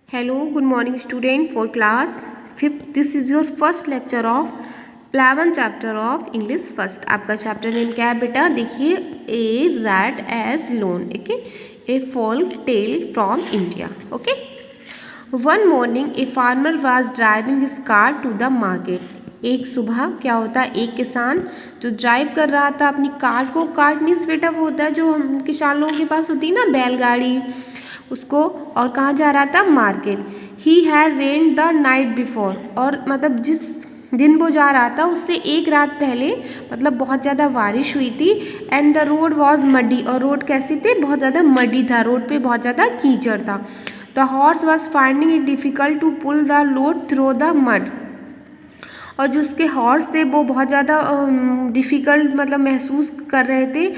Hello, good morning student for class 5th. This is your first lecture of 11th chapter of English first. आपका chapter name क्या है बेटा? देखिए, a rat as loan, okay, a folk tale from India. Okay. One morning a farmer was driving his car to the market. एक सुबह क्या होता है, एक किसान जो ड्राइव कर रहा था अपनी कार को, कार्ट मीन्स बेटा वो होता है जो हम किसान लोगों के पास होती है ना, बैलगाड़ी, उसको, और कहाँ जा रहा था, market. He had rained the night before, और मतलब जिस दिन वो जा रहा था उससे एक रात पहले मतलब बहुत ज़्यादा बारिश हुई थी. And the road was muddy, और रोड कैसी थी, बहुत ज़्यादा मडी था, रोड पे बहुत ज़्यादा कीचड़ था. The horse was finding it difficult to pull the load through the mud, और जो उसके हॉर्स थे वो बहुत ज़्यादा डिफ़िकल्ट मतलब महसूस कर रहे थे,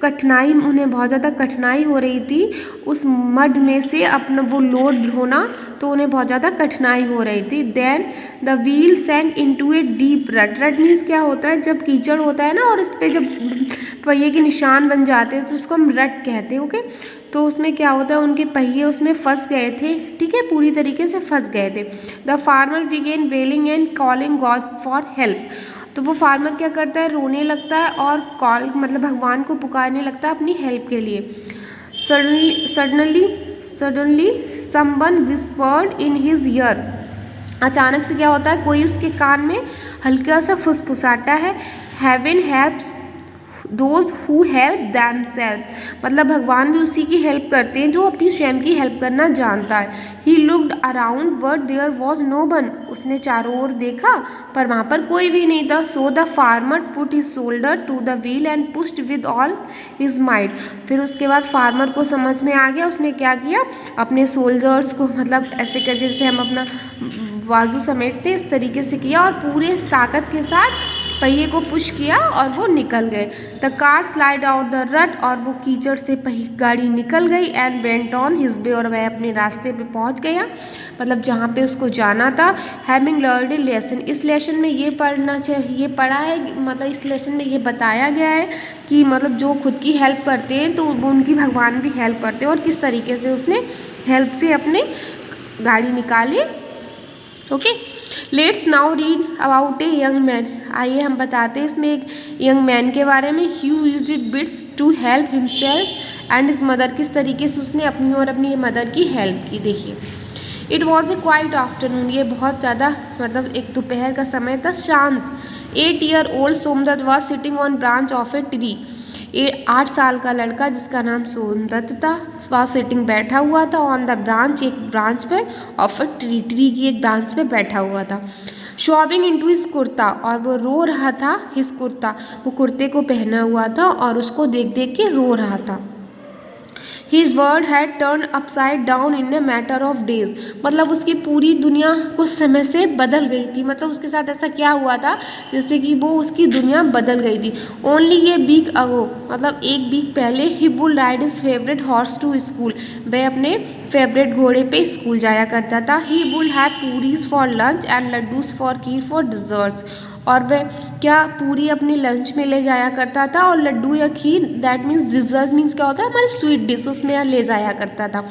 कठिनाई, उन्हें बहुत ज़्यादा कठिनाई हो रही थी उस मड में से अपना वो लोड ढोना, तो उन्हें बहुत ज़्यादा कठिनाई हो रही थी. Then the wheel sank into a deep rut. Rut means क्या होता है, जब कीचड़ होता है ना और इस पर जब पहिए के निशान बन जाते हैं तो उसको हम रट कहते हैं. ओके, तो उसमें क्या होता है, उनके पहिए उसमें फंस गए थे, ठीक है, पूरी तरीके से फंस गए थे. The farmer began wailing and calling God for help. तो वो फार्मर क्या करता है, रोने लगता है और कॉल मतलब भगवान को पुकारने लगता है अपनी हेल्प के लिए. Suddenly someone whispered in his year. अचानक से क्या होता है, कोई उसके कान में हल्का सा फुसफुसाता है. Heaven helps those who help themselves, मतलब भगवान भी उसी की हेल्प करते हैं जो अपनी स्वयं की हेल्प करना जानता है. He looked around but there was no one. उसने चारों ओर देखा पर वहाँ पर कोई भी नहीं था. So the farmer put his shoulder to the wheel and pushed with all his might. फिर उसके बाद फार्मर को समझ में आ गया, उसने क्या किया, अपने सोल्जर्स को मतलब ऐसे करके जैसे हम अपना बाजू समेटते इस तरीके से किया और पूरे ताकत के साथ पहिए को पुश किया और वो निकल गए. The car slide out the रट, और वो कीचड़ से गाड़ी निकल गई. And went on his way, और वह अपने रास्ते पे पहुंच गया, मतलब जहाँ पे उसको जाना था. हैविंग लर्नड ए लेसन, इस लेसन में ये पढ़ना चाहिए, ये पढ़ा है, मतलब इस लेसन में ये बताया गया है कि मतलब जो खुद की हेल्प करते हैं तो वो उनकी भगवान भी हेल्प करते हैं, और किस तरीके से उसने हेल्प से अपने गाड़ी निकाली. Okay, let's now read about a young man. आइए हम बताते हैं इसमें एक यंग मैन के बारे में. He used it wits to help himself and his mother, किस तरीके से उसने अपनी और अपनी मदर की हेल्प की. देखिए, it was a quite afternoon, ये बहुत ज़्यादा मतलब एक दोपहर का समय था, शांत. 8 year old Somdatt was sitting on branch of a tree. 8 साल का लड़का जिसका नाम सोमदत्त था, वह सिटिंग बैठा हुआ था ऑन द ब्रांच, एक ब्रांच पे, ऑफ अ ट्री, ट्री की एक ब्रांच पे बैठा हुआ था. शॉविंग इनटू हिज कुर्ता, और वो रो रहा था. हिज कुर्ता, वो कुर्ते को पहना हुआ था और उसको देख देख के रो रहा था. His world had turned upside down in a matter of days, मतलब उसकी पूरी दुनिया कुछ समय से बदल गई थी. मतलब उसके साथ ऐसा क्या हुआ था जिससे कि वो उसकी दुनिया बदल गई थी. ओनली ये वीक अगो, मतलब एक वीक पहले, he would ride his favourite horse to school, वह अपने फेवरेट घोड़े पे स्कूल जाया करता था. He would have puris for lunch and laddoos for kheer for desserts, और वह क्या पूरी अपने लंच में ले जाया करता था, और लड्डू या खीर, दैट मीन्स डिजर्ट मीन्स क्या होता है, हमारी स्वीट डिश, उसमें ले जाया करता था.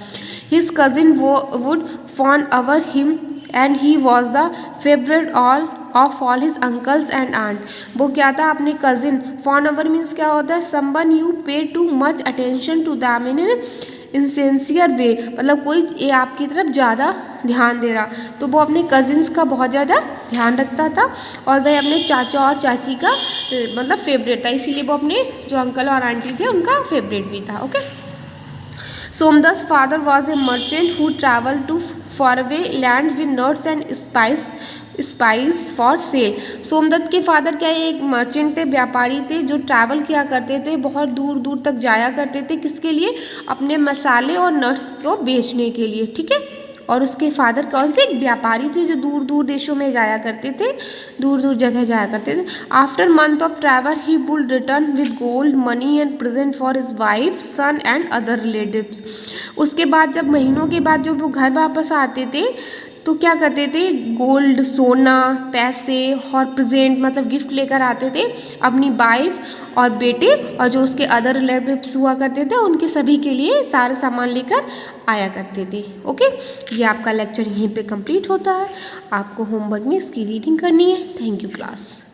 His cousin would fawn over him and he was the favourite of all his uncles and aunt. वो क्या था, अपने कजिन, फॉन अवर मीन्स क्या होता है, someone you pay too much attention to them in insincere way, मतलब कोई ये आपकी तरफ ज़्यादा ध्यान दे रहा, तो वो अपने कजिन्स का बहुत ज़्यादा ध्यान रखता था, और वह अपने चाचा और चाची का मतलब फेवरेट था, इसीलिए वो अपने जो अंकल और आंटी थे उनका फेवरेट भी था. ओके, सोमदत्त's father was a merchant who traveled to faraway lands with nuts and spice for sale. Somdatt के फादर क्या है, एक मर्चेंट थे, व्यापारी थे, जो ट्रैवल किया करते थे, बहुत दूर दूर तक जाया करते थे, किसके लिए, अपने मसाले और नट्स को बेचने के लिए. ठीक है, और उसके फादर कौन थे, एक व्यापारी थे जो दूर दूर देशों में जाया करते थे, दूर दूर जगह जाया करते थे. After month of travel he would return with gold money and present for his wife, son and other relatives. उसके बाद जब महीनों के बाद जब वो घर वापस आते थे, तो क्या करते थे, गोल्ड, सोना, पैसे और प्रेजेंट मतलब गिफ्ट लेकर आते थे अपनी वाइफ और बेटे और जो उसके अदर रिलेटिव्स हुआ करते थे उनके सभी के लिए सारे सामान लेकर आया करते थे। ओके, ये आपका लेक्चर यहीं पे कंप्लीट होता है। आपको होमवर्क में इसकी रीडिंग करनी है। Thank you class.